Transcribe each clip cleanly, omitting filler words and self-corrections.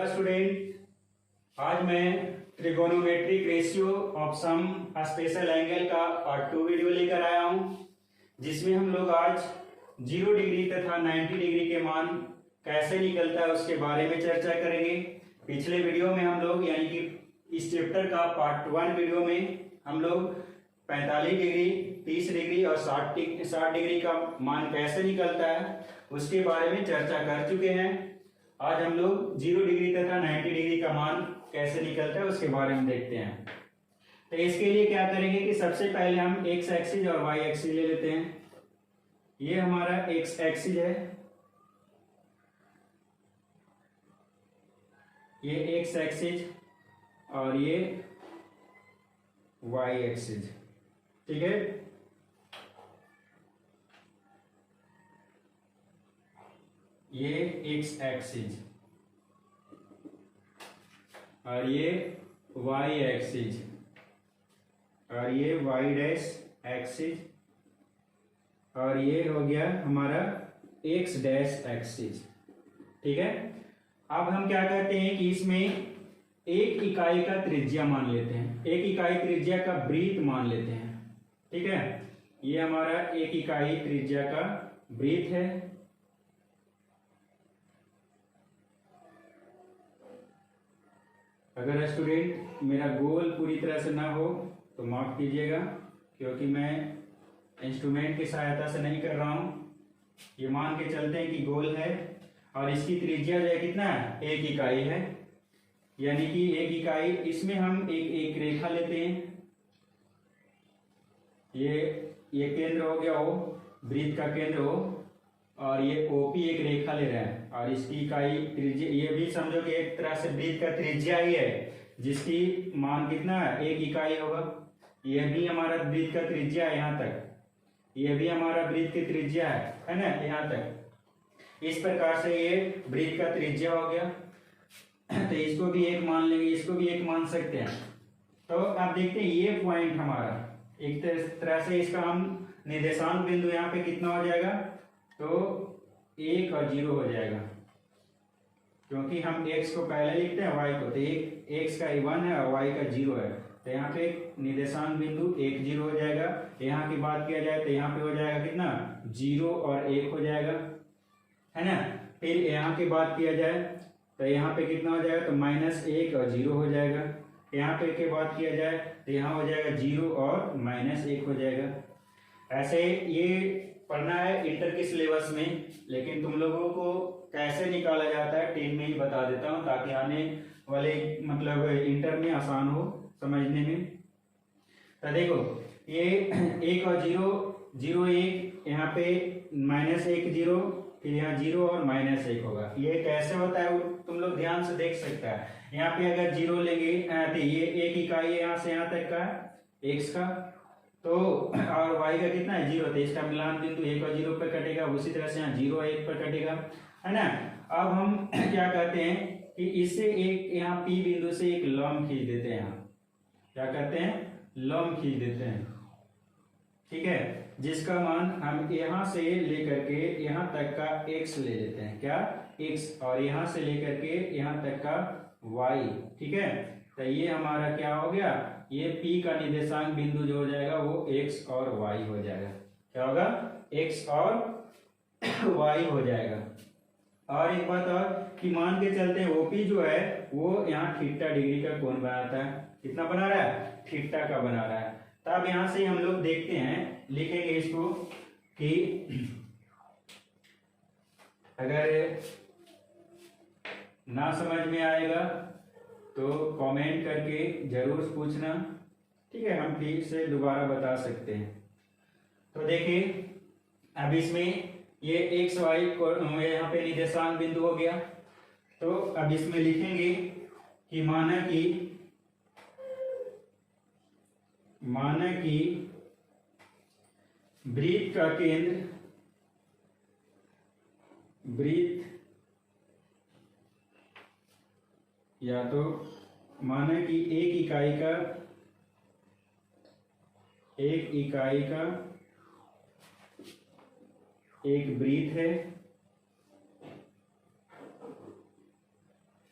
Student, आज मैं trigonometric ratio of some special angle का पार्ट 2 वीडियो लेकर आया हूं, जिसमें हम लोग आज 0 डिग्री तथा 90 डिग्री के मान कैसे निकलता है उसके बारे में चर्चा करेंगे। पिछले वीडियो में हम लोग यानी कि इस चैप्टर का पार्ट 1 वीडियो में हम लोग 45 डिग्री, 30 डिग्री और 60 डिग्री का मान कैसे निकलता है उसके बारे में चर्चा कर चुके हैं। आज हम लोग 0 डिग्री तथा 90 डिग्री का मान कैसे निकलता है उसके बारे में देखते हैं। तो इसके लिए क्या करेंगे कि सबसे पहले हम एक्स एक्सिस और वाई एक्सिस ले लेते हैं। ये हमारा एक्स एक्सिस है, ये एक्स एक्सिस और ये वाई एक्सिस, ठीक है। ये एक्स एक्सिस और ये वाई एक्सिस और ये वाई डैश एक्सिस और ये हो गया हमारा एक्स डैश एक्सिस, ठीक है। अब हम क्या करते हैं कि इसमें एक इकाई का त्रिज्या मान लेते हैं, एक इकाई त्रिज्या का वृत्त मान लेते हैं, ठीक है। ये हमारा एक इकाई त्रिज्या का वृत्त है। अगर स्टूडेंट मेरा गोल पूरी तरह से ना हो तो माफ कीजिएगा, क्योंकि मैं इंस्ट्रूमेंट की सहायता से नहीं कर रहा हूं। ये मान के चलते हैं कि गोल है और इसकी त्रिज्या जो है कितना है, एक इकाई है, यानी कि एक इकाई। इसमें हम एक रेखा लेते हैं। ये केंद्र हो गया ओ, वृत्त का केंद्र हो, और ये ओपी एक रेखा ले रहे हैं और इसकी इकाई त्रिज्या, ये भी समझो कि एक तरह से वृत्त का त्रिज्या ही है, जिसकी मान कितना है, एक इकाई होगा। ये भी हमारा वृत्त का त्रिज्या है यहाँ तक, ये भी हमारा वृत्त की त्रिज्या है ना, यहाँ तक। इस प्रकार से ये वृत्त का त्रिज्या हो गया, तो इसको भी एक मान लेंगे, इसको भी एक मान सकते हैं। तो आप देखते हैं ये पॉइंट हमारा एक तरह से इसका हम निर्देशांक बिंदु यहाँ पे कितना हो जाएगा, तो 1 और 0 हो जाएगा, क्योंकि हम x को पहले लिखते हैं y को, तो एक x का 1 है और y का 0 है, तो यहाँ पे निर्देशांक बिंदु 1 0 हो जाएगा। यहाँ की बात किया जाए तो यहाँ पे हो जाएगा कितना, 0 और 1 हो जाएगा, है ना। फिर यहाँ की बात किया जाए तो यहाँ पे कितना हो जाएगा, तो -1 और 0 हो जाएगा। यहाँ पे की बात किया जाए तो यहाँ हो जाएगा 0 और -1 हो जाएगा। ऐसे ये पढ़ना है इंटर के सिलेबस में, लेकिन तुम लोगों को कैसे निकाला जाता है 10 में ही बता देता हूँ, ताकि आने वाले मतलब इंटर में आसान हो समझने में। तो देखो ये 1 और 0, 0 1, यहाँ पे -1 0, फिर यहाँ 0 और -1 होगा। ये कैसे होता है वो तुम लोग ध्यान से देख सकता है। यहाँ पे अगर 0 लेंगे तो ये एक इकाई है यहाँ से यहाँ तक का x का, तो और y का कितना है, 0, तो इसका मिलान बिंदु 1 और 0 पर कटेगा। उसी तरह से यहाँ 0 और 1 पर कटेगा, है ना। अब हम क्या कहते हैं कि इससे एक यहाँ P बिंदु से एक लंब खींच देते हैं, यहाँ क्या कहते हैं, लंब खींच देते हैं, ठीक है, जिसका मान हम यहाँ से लेकर के यहाँ तक का x ले लेते हैं, क्या x, और यहाँ से लेकर के यहाँ तक का y, ठीक है। तो ये हमारा क्या हो गया, ये P का निर्देशांक बिंदु जो हो जाएगा वो x और y हो जाएगा। क्या होगा, x और y हो जाएगा। और एक बात और कि मान के चलते हैं OP जो है वो यहाँ थीटा डिग्री का कोण बनाता है। कितना बना रहा है, थीटा का बना रहा है। तब यहाँ से हम लोग देखते हैं, लिखेंगे इसको कि अगर ना समझ में आएगा तो कमेंट करके जरूर पूछना, ठीक है, हम फिर से दोबारा बता सकते हैं। तो देखिए अब इसमें ये x y यहाँ पे निर्देशांक बिंदु हो गया, तो अब इसमें लिखेंगे कि माना कि वृत्त का केंद्र, वृत्त या तो माना कि एक इकाई का एक वृत्त है,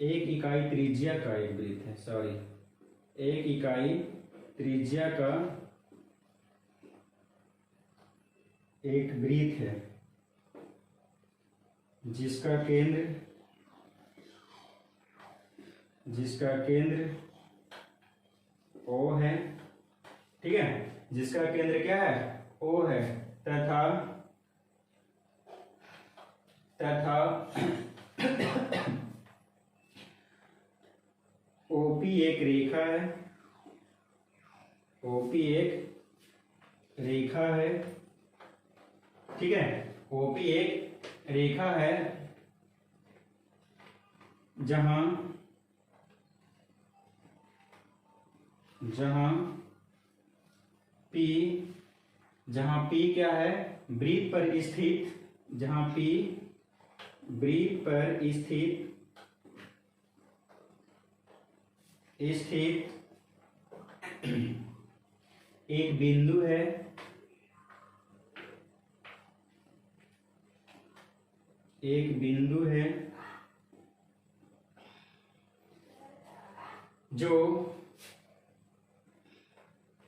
एक इकाई त्रिज्या का एक वृत्त है, सॉरी, एक इकाई त्रिज्या का एक वृत्त है जिसका केंद्र O है, ठीक है, जिसका केंद्र क्या है, O है, तथा OP एक रेखा है, OP एक रेखा है, ठीक है, OP एक रेखा है जहां P क्या है, वृत्त पर स्थित, जहां P वृत्त पर स्थित एक बिंदु है,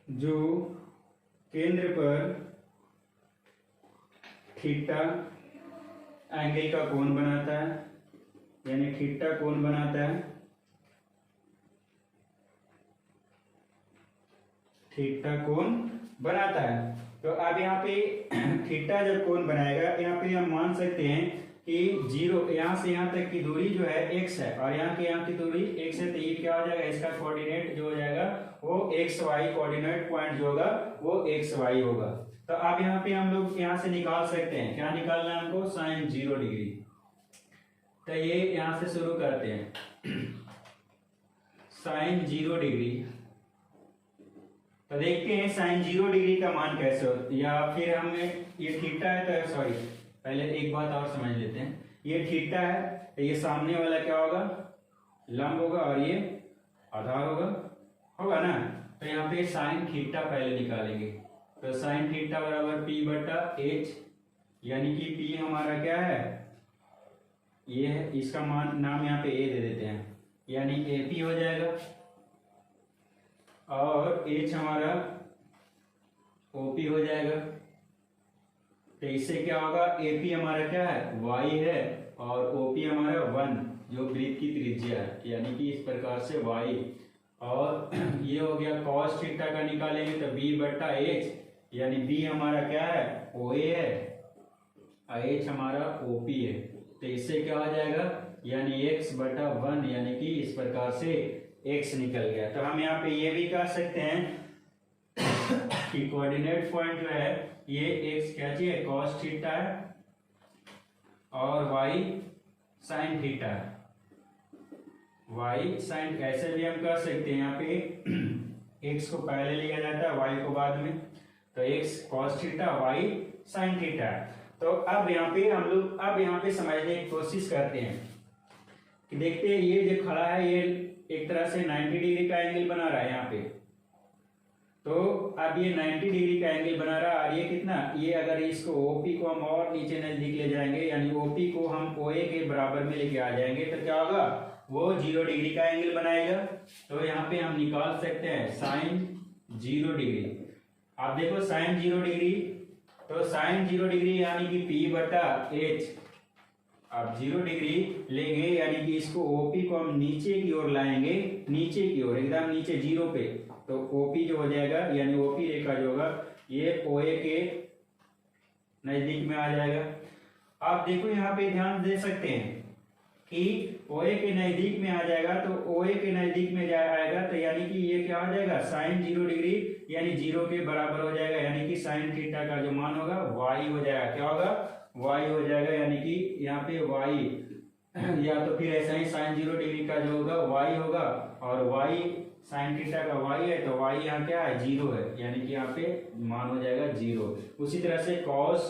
जो केंद्र पर थीटा एंगल का कोण बनाता है, यानी थीटा कोण बनाता है, थीटा कोण बनाता है। तो अब यहाँ पे थीटा जब कोण बनाएगा, यहाँ पे हम मान सकते हैं कि 0 यहाँ से यहाँ तक की दूरी जो है x है और यहाँ की दूरी x है, तो ये क्या हो जाएगा, इसका कोऑर्डिनेट जो हो जाएगा वो xy, कोऑर्डिनेट पॉइंट जो होगा वो xy होगा। तो अब यहाँ पे हम लोग यहाँ से निकाल सकते हैं, क्या निकालना है हमको, sin 0 डिग्री। तो ये यहाँ से शुरू करते हैं, sin 0 डिग्री। तो देखते हैं sin 0 डिग्री का मान कैसे हो, या फिर हमें ये थीटा है, तो सॉरी पहले एक बात और समझ लेते हैं, ये थीटा है तो ये सामने वाला क्या होगा, लंब होगा और ये आधार होगा ना। तो यहाँ पे साइन थीटा पहले निकालेंगे, तो साइन थीटा बराबर P बटा H, यानी कि P हमारा क्या है, ये है, इसका मान नाम यहाँ पे A दे देते हैं, यानी AP हो जाएगा, और H हमारा OP हो जाएगा। तो इससे क्या होगा, AP हमारा क्या है, Y है, और OP हमारा 1 जो वृत्त की त्रिज्या है, यानी कि इस प्रकार से Y, और ये हो गया cos थीटा का निकालेंगे तो B बटा H, यानी B हमारा क्या है, OA है, H हमारा OP है। तो इससे क्या हो जाएगा, यानी x बटा 1, यानी कि इस प्रकार से x निकल गया। तो हम यहाँ पे ये भी कह सकते हैं कि कोऑर्डिनेट पॉइंट जो है ये x क्या चाहिए, cos थीटा है, और y sin थीटा है, y sin, ऐसे भी हम कर सकते हैं, यहाँ पे x को पहले लिया जाता है, y को बाद में, तो x cos theta, y sin theta. तो अब यहाँ पे हम लोग यहाँ पे समझने की कोशिश करते हैं कि देखते हैं, ये जो खड़ा है ये एक तरह से 90 डिग्री का एंगल बना रहा है यहाँ पे। तो अब ये 90 डिग्री का एंगल बना रहा है, और ये कितना, ये अगर इसको OP को हम और नीचे नजदीक ले जाएंगे, यानी OP को हम OA के बराबर में लेके आ जाएंगे, तो क्या होगा, वो 0 डिग्री का एंगल बनाएगा। तो यहाँ पे हम निकाल सकते हैं sin 0 डिग्री। आप देखो sin 0 डिग्री, तो sin 0 डिग्री यानी कि P बटा H, आप 0 डिग्री लेंगे, यानी कि इसको OP को हम नीचे की ओर लाएंगे, नीचे की ओर एकदम नीचे 0 पे, तो OP जो हो जाएगा, यानी OP रेखा जो होगा ये OA के नजदीक में आ जाएगा। आप देखो यहाँ पे ध्यान दे सकते हैं कि OA के नजदीक में आ जाएगा, तो OA के नजदीक में आएगा, तो यानी कि ये क्या हो जाएगा, sin 0 डिग्री यानी 0 के बराबर हो जाएगा, यानी कि sin थीटा का जो मान होगा y हो जाएगा, क्या होगा, y हो जाएगा, यानी कि यहाँ पे y, या तो फिर ऐसा ही sin 0 डिग्री का जो होगा y होगा, और y sin थीटा का y है, तो y यहाँ क्या है, 0 है, यानी कि यहाँ पे मान हो जाएगा 0। उसी तरह से cos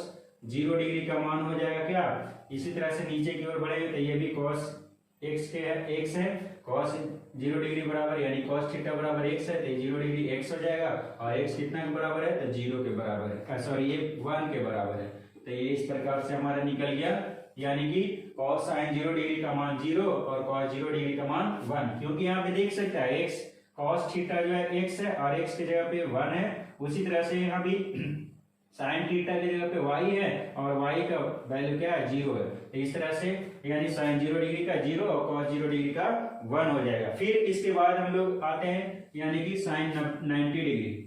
0 डिग्री का मान हो जाएगा क्या, इसी तरह से नीचे की ओर बढ़ेंगे तो ये भी cos x है, cos 0 डिग्री बराबर, यानी cos थीटा बराबर x है, तो 0 डिग्री x हो जाएगा, और x कितना के बराबर है, तो 0 के बराबर है, सॉरी ये 1 के बराबर है। तो ये इस प्रकार से हमारा निकल गया, यानी कि cos sin 0 डिग्री का मान 0 और cos 0 डिग्री का मान 1, क्योंकि यहाँ पे देख सकते हैं x cos थीटा जो है x है और x की जगह पे 1 है। उसी तरह से यहाँ भी sin थीटा की जगह पे y है और y का वैल्यू क्या है 0 है। तो इस तरह से यानी sin 0 डिग्री का 0 और cos 0 डिग्री का 1 हो जाएगा। फिर इसके बाद हम लोग आते हैं यानी कि sin 90 डिग्री।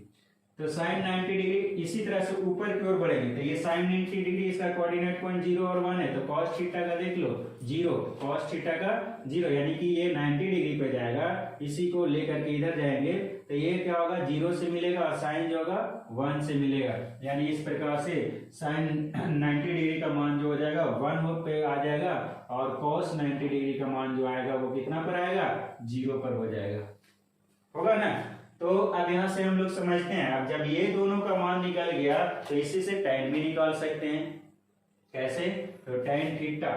तो sin 90 डिग्री इसी तरह से ऊपर की ओर बढ़ेंगे, तो ये sin 90 डिग्री इसका कोऑर्डिनेट पॉइंट 0 और 1 है, तो cos थीटा का देख लो 0, cos थीटा का 0, यानी कि ये 90 डिग्री पे जाएगा। इसी को लेकर के इधर जाएंगे तो ये क्या होगा 0 से मिलेगा और sin जो होगा 1 से मिलेगा, यानी इस प्रकार से sin 90 डिग्री का मान जो हो जाएगा 1 पे आ जाएगा और cos 90 डिग्री का मान जो आएगा वो कितना पर आएगा 0 पर हो जाएगा, होगा ना। तो अब यहाँ से हम लोग समझते हैं, अब जब ये दोनों का मान निकल गया तो इसी से tan भी निकाल सकते हैं। कैसे? तो tan थीटा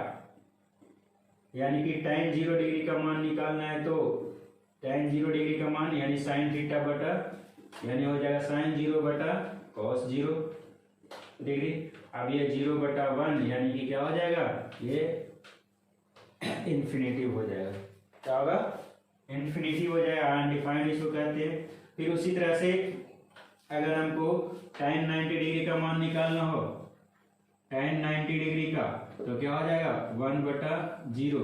यानी कि tan 0 डिग्री का मान निकालना है तो tan 0 डिग्री का मान यानी sin थीटा बटा यानी हो जाएगा sin 0 बटा cos 0 डिग्री। अब ये 0 बटा 1 यानी कि क्या हो जाएगा, ये इन्फिनेटिव हो जाएगा। क्या होगा? इन्फिनिटिव हो जाएगा, अनडिफाइंड इसको कहते हैं। फिर उसी तरह से अगर हमको tan 90 डिग्री का मान निकालना हो, tan 90 डिग्री का, तो क्या हो जाएगा 1 बटा 0,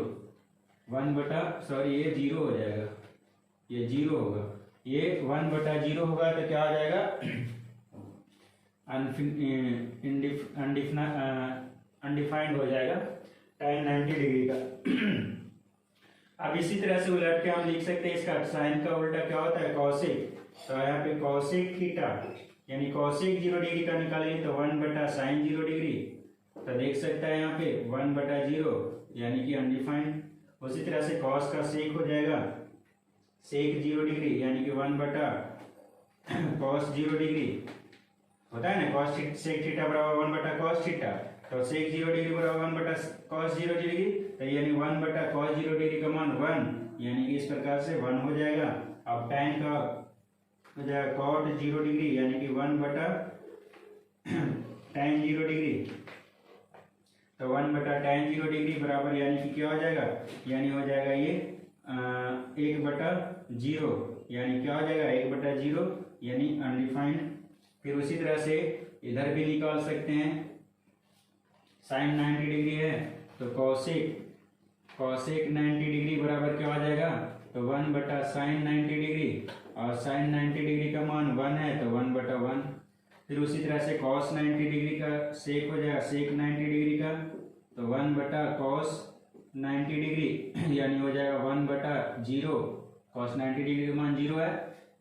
1 बटा सॉरी ये 0 हो जाएगा, ये 0 होगा, ये 1 बटा 0 होगा तो क्या हो जाएगा अनडिफाइंड हो जाएगा tan 90 डिग्री का। अब इसी तरह से उलट के हम लिख सकते हैं, इसका साइन का उल्टा क्या होता है कोसेक, तो यहाँ पे कोसेक थीटा यानी कोसेक 0 डिग्री का निकालेंगे तो 1 बटा साइन 0 डिग्री, तो देख सकता है यहाँ पे 1 बटा 0 यानी कि अनडिफाइंड। उसी तरह से कॉस का सेक हो जाएगा सेक 0 डिग्री यानी कि 1 बटा कॉस 0 डिग्री होता है ना, कॉस सेक थीटा बराबर 1 बटा कॉस थीटा, तो सेक 0 डिग्री बराबर 1 बटा कॉस 0 डिग्री, तो यानी 1 बटा कॉस 0 डिग्री का मान 1 यानी कि इस प्रकार से 1 हो जाएगा। अब tan का हो जाएगा cot 0 डिग्री यानी कि 1 बटा tan 0 डिग्री, तो 1 बटा tan 0 डिग्री बराबर यानी कि क्या हो जाएगा, यानी हो जाएगा ये 1 बटा 0 यानी क्या हो जाएगा 1 बटा 0 यानी अनडिफाइंड। फिर उसी तरह से इधर भी निकाल सकते हैं, साइन 90 डिग्री है तो कॉसेक 90 डिग्री बराबर क्या हो जाएगा, तो 1 बटा साइन 90 डिग्री, और साइन 90 डिग्री का मान 1 है तो 1 बटा 1। फिर उसी तरह से कॉस 90 डिग्री का सेक हो जाएगा सेक 90 डिग्री का, तो 1 बटा कॉस 90 डिग्री यानी हो जाएगा 1 बटा 0, कॉस 90 डिग्री का मान 0 है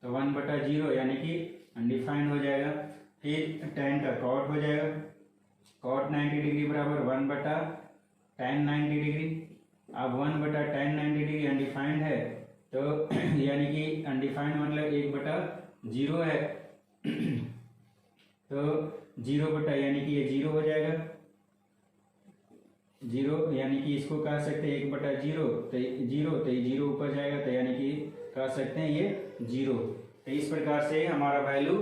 तो 1 बटा 0 यानी कि अनडिफाइंड हो जाएगा। फिर tan का कॉट हो जाएगा, कॉट 90 डिग्री बराबर 1 बटा tan 90 डिग्री। अब 1 बटा tan 90 डिग्री अनडिफाइंड है तो यानी कि अनडिफाइंड मतलब 1 बटा 0 है तो 0 बटा यानी कि ये 0 हो जाएगा, 0 यानी कि इसको कह सकते हैं 1 बटा 0 तो 0 तो ये 0 ऊपर जाएगा तो यानी कि कह सकते हैं ये 0। तो इस प्रकार से हमारा वैल्यू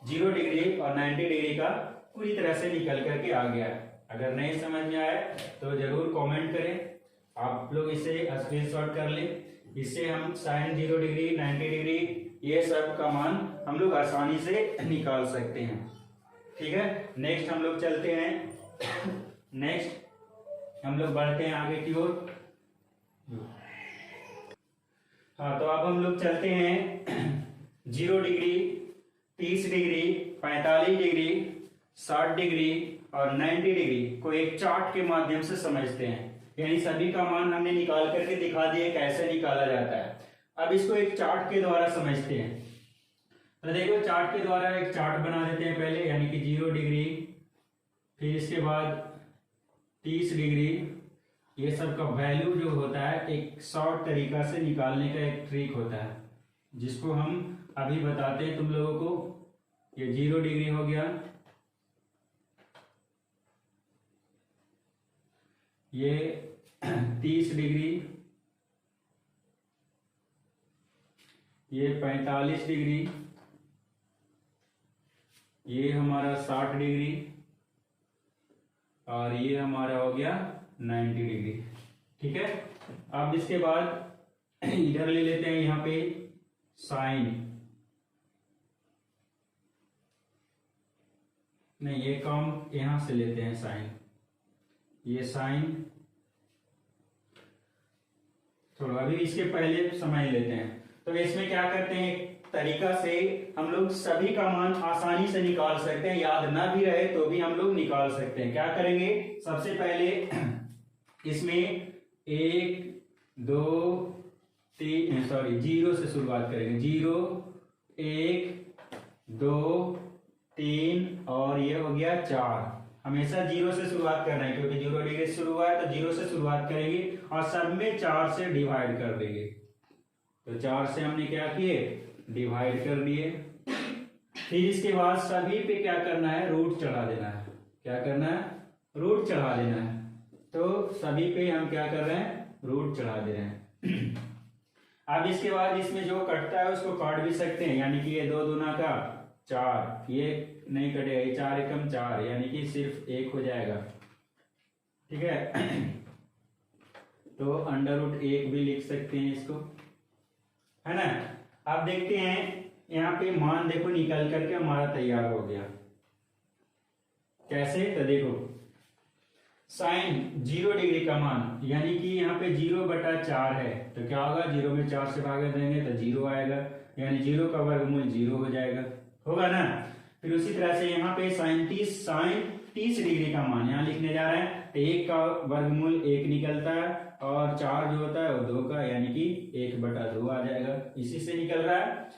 0 डिग्री और 90 डिग्री का पूरी तरह से निकल करके आ गया। अगर नहीं समझ में आया तो जरूर कमेंट करें, आप लोग इसे स्क्रीनशॉट कर लें, इससे हम साइन 0 डिग्री 90 डिग्री ये सब का मान हम लोग आसानी से निकाल सकते हैं। ठीक है, नेक्स्ट हम लोग चलते हैं, नेक्स्ट हम लोग बढ़ते हैं आगे की ओर। हाँ, तो अब हम लोग चलते हैं 0 डिग्री 30 डिग्री 45 डिग्री 60 डिग्री और 90 डिग्री को एक चार्ट के माध्यम से समझते हैं, यानी सभी का मान हमने निकाल करके दिखा दिया कैसे निकाला जाता है। अब इसको एक चार्ट के द्वारा समझते हैं। तो देखो चार्ट के द्वारा एक चार्ट बना देते हैं पहले, यानी कि 0 डिग्री, फिर इसके बाद 30 डिग्री, ये सब का वैल्यू जो होता है एक शॉर्ट तरीका से निकालने का एक ट्रिक होता है जिसको हम अभी बताते हैं तुम लोगों को। ये 0 डिग्री हो गया, ये 30 डिग्री, ये 45 डिग्री, ये हमारा 60 डिग्री, और ये हमारा हो गया 90 डिग्री। ठीक है, अब इसके बाद इधर ले लेते हैं यहाँ पे साइन, नहीं ये काम यहां से लेते हैं साइन, ये साइन थोड़ा अभी इसके पहले समझ लेते हैं। तो इसमें क्या करते हैं, एक तरीका से हम लोग सभी का मान आसानी से निकाल सकते हैं, याद ना भी रहे तो भी हम लोग निकाल सकते हैं। क्या करेंगे, सबसे पहले इसमें 1 2 3 सॉरी 0 से शुरुआत करेंगे, 0 1 2 3 और ये हो गया 4। हमेशा 0 से शुरुआत करना है क्योंकि 0 डिग्री से शुरू हुआ है, तो 0 से शुरुआत करेंगे और सब में 4 से डिवाइड कर देंगे। तो 4 से हमने क्या किए, डिवाइड कर दिए। फिर इसके बाद सभी पे क्या करना है, रूट चढ़ा देना है। क्या करना है, रूट चढ़ा देना है। तो सभी पे हम क्या कर रहे हैं, रूट चढ़ा दे रहे हैं। अब इसके बाद इसमें जो कटता है उसको काट भी सकते हैं, यानी कि ये 2 दूना का 4, ये नहीं कटेगा, ये 4 एकम 4 यानी कि सिर्फ 1 हो जाएगा। ठीक है, तो √1 भी लिख सकते हैं इसको, है ना। अब देखते हैं यहाँ पे मान देखो निकल करके हमारा तैयार हो गया। कैसे, तो देखो साइन 0 डिग्री का मान यानी कि यहाँ पे 0/4 है, तो क्या होगा, 0 में 4 से भाग देंगे तो 0 आएगा, यानी 0 का वर्गमूल 0 हो जाएगा, होगा ना। फिर उसी तरह से यहाँ पे साइन 30 डिग्री का मान यहाँ लिखने जा रहे हैं, तो 1 का वर्गमूल 1 निकलता है और 4 जो होता है वो 2 का, यानी कि 1/2 आ जाएगा, इसी से निकल रहा है।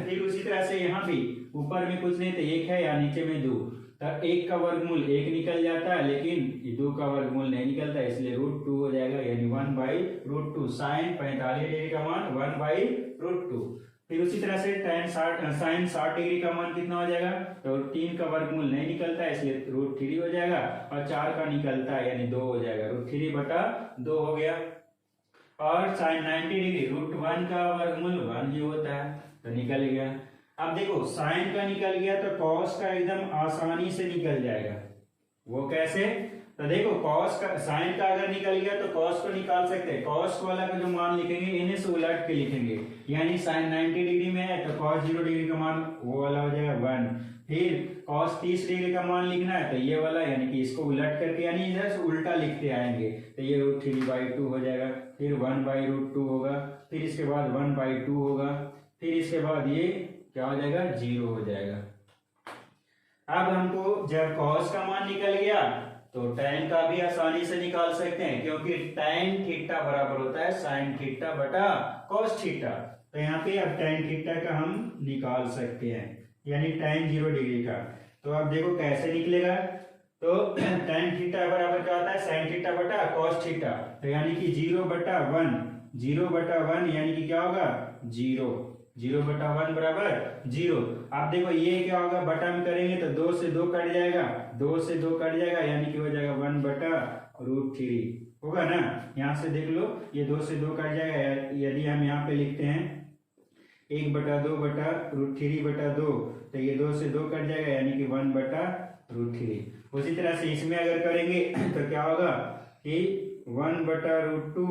फिर उसी तरह से यहाँ भी ऊपर में कुछ नहीं तो 1 है या नीचे में 2, तो 1 का वर्गमूल 1 निकल जाता है, लेकिन 2 का वर्गमूल नहीं निकलता, इसलिए √2 हो जाएगा, यानी 1/√2। साइन 45 डिग्री का मान 1/√2। फिर उसी तरह से साइन 60 डिग्री का मान कितना हो जाएगा, तो 3 का वर्गमूल नहीं निकलता है, इसलिए √3 हो जाएगा, और 4 का निकलता है यानी 2 हो जाएगा, √3/2 हो गया। और साइन 90 डिग्री √1 का वर्गमूल 1 ही होता है, तो निकल गया। अब देखो साइन का निकल गया तो कॉस का एकदम आसानी से निकल जाएगा। वो कैसे, तो देखो कॉस का, साइन का अगर निकल गया तो कॉस को निकाल सकते हैं। कॉस वाला का जो मान लिखेंगे इन्हें से उलट के लिखेंगे, यानी साइन 90 डिग्री में है तो कॉस 0 डिग्री का मान वो वाला हो जाएगा 1। फिर कॉस 30 डिग्री का मान लिखना है तो ये वाला, यानी कि इसको उलट करके यानी इधर से उल्टा लिखते आएंगे, तो ये √3/2 हो जाएगा। फिर 1/√2 होगा, फिर इसके बाद 1/2 होगा, फिर इसके बाद ये क्या हो जाएगा, 0 हो जाएगा। अब हमको जब कॉस का मान निकल गया तो tan का भी आसानी से निकाल सकते हैं, क्योंकि tan थीटा बराबर होता है sin θ/cos थीटा। तो यहाँ पे अब tan थीटा का हम निकाल सकते हैं, यानी tan 0 डिग्री का। तो अब देखो कैसे निकलेगा, तो tan थीटा बराबर क्या होता है, sin θ/cos थीटा, तो यानी कि 0/1 यानी कि क्या होगा, 0/1 बराबर 0। आप देखो ये क्या होगा, बटा में करेंगे तो 2 से 2 कट जाएगा, 2 से 2 कट जाएगा, यानी कि हो जाएगा 1/√3 होगा ना। यहाँ से देख लो ये 2 से 2 कट जाएगा, यदि हम यहाँ पे लिखते हैं 1/2/√3/2 तो ये 2 से 2 कट जाएगा, यानी कि 1/√3। उसी तरह से इसमें अगर करेंगे तो क्या होगा कि 1/√2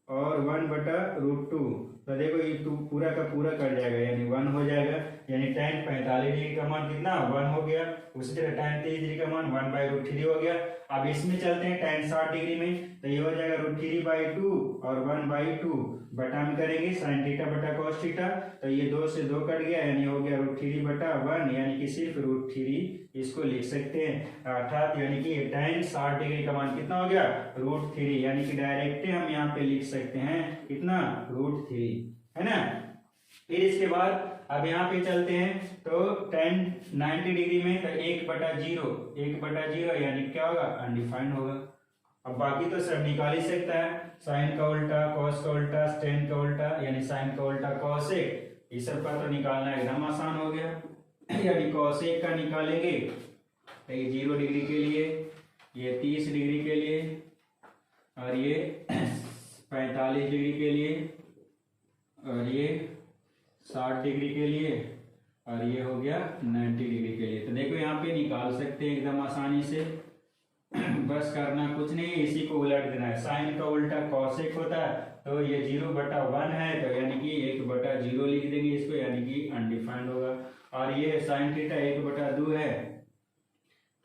और 1/√2, तो देखो ये पूरा का पूरा कट जाएगा, यानी 1 हो जाएगा, यानी tan 45 डिग्री का मान कितना 1 हो गया। उसी तरह tan 30 डिग्री का मान 1/√3 हो गया। अब इसमें चलते हैं tan 60 डिग्री में, तो ये हो जाएगा √3/2 और 1/2, बटा में करेंगे sin θ/cos थीटा, तो ये 2 से 2 कट गया, यानी हो गया √3/1, यानी कि सिर्फ √3 इसको लिख सकते हैं, अर्थात यानी कि tan 60 डिग्री का मान कितना हो गया, √3, यानी कि डायरेक्ट हम यहाँ पे लिख सकते हैं कितना, √3, है ना। फिर इसके बाद अब यहाँ पे चलते हैं, तो tan 90 डिग्री में तो 1/0 यानी क्या होगा, अनडिफाइंड होगा। अब बाकी तो सब निकाल ही सकता है, साइन का उल्टा, कॉस का उल्टा, tan का उल्टा, यानी साइन का उल्टा cos 1, इस सब का तो निकालना एकदम आसान हो गया। यानी cos 1 का निकालेंगे तो ये 0 डिग्री के लिए, ये 30 डिग्री के लिए, और ये 45 डिग्री के लिए, और ये 60 डिग्री के लिए, और ये हो गया 90 डिग्री के लिए। तो देखो यहाँ पे निकाल सकते हैं एकदम आसानी से, बस करना कुछ नहीं, इसी को उलट देना है। साइन का उल्टा कॉसेक होता है, तो ये 0/1 है, तो यानी कि 1/0 लिख देंगे इसको, यानी कि अनडिफाइंड होगा। और ये साइन थीटा 1/2 है,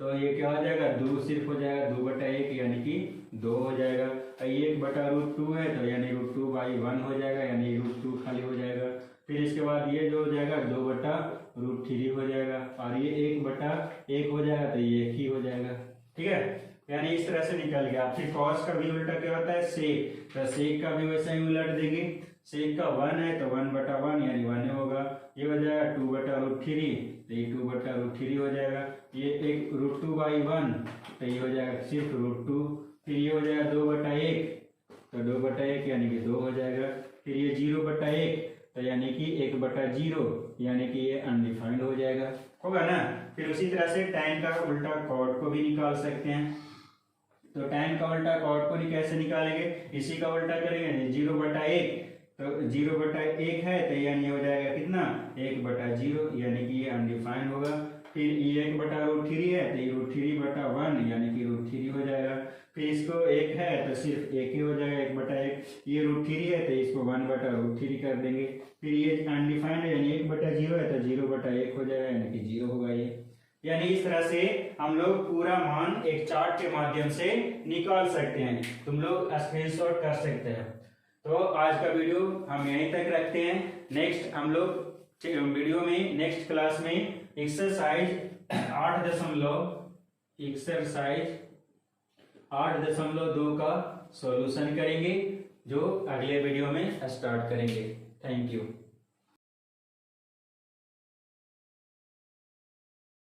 तो ये क्या हो जाएगा, 2 सिर्फ हो जाएगा, 2/1 यानी कि 2 हो जाएगा। 1/√2 है, तो यानी √2/1 हो जाएगा, यानी √2 खाली हो जाएगा। फिर इसके बाद ये जो हो जाएगा 2/√3 हो जाएगा, और ये 1/1 हो जाएगा, तो ये 1 ही हो जाएगा। ठीक है, यानी इस तरह से निकल गया। फिर कॉस का भी उल्टा क्या होता है, सेक, तो सेक का भी वैसा ही उलट देंगे। सेक का 1 है, तो 1/1 यानी 1 होगा। ये हो जाएगा 2/√3, तो ये 2/√3 हो जाएगा। ये एक √2/1, तो ये हो जाएगा सिर्फ √2। फिर ये हो जाएगा 2/1, तो 2/1 यानी कि 2 हो जाएगा। फिर ये 0/1, तो यानी कि 1/0, यानी कि ये अनडिफाइंड हो जाएगा, होगा ना। फिर उसी तरह से tan का उल्टा कॉट को भी निकाल सकते हैं। तो tan का उल्टा कॉट को कैसे निकालेंगे, इसी का उल्टा करेंगे, 0/1, तो 0/1 है, तो यानी हो जाएगा कितना, 1/0, यानी कि ये अनडिफाइंड होगा। फिर ये 1/√3 है, तो ये √3/1 यानी कि √3 हो जाएगा। फिर इसको 1 है, तो सिर्फ 1 ही हो जाएगा, 1/1। ये √3 है, तो इसको 1/√3 कर देंगे। फिर ये अनडिफाइंड है, यानी 1/0 है, तो 0/1 हो जाएगा, यानी कि 0 होगा ये। यानी इस तरह से हम लोग पूरा मान एक चार्ट के माध्यम से निकाल सकते हैं, तुम लोग स्क्रीनशॉट कर सकते हैं। तो आज का वीडियो हम यहीं तक रखते हैं। नेक्स्ट हम लोग वीडियो में, नेक्स्ट क्लास में एक्सरसाइज 8.2 का सॉल्यूशन करेंगे, जो अगले वीडियो में स्टार्ट करेंगे। Thank you.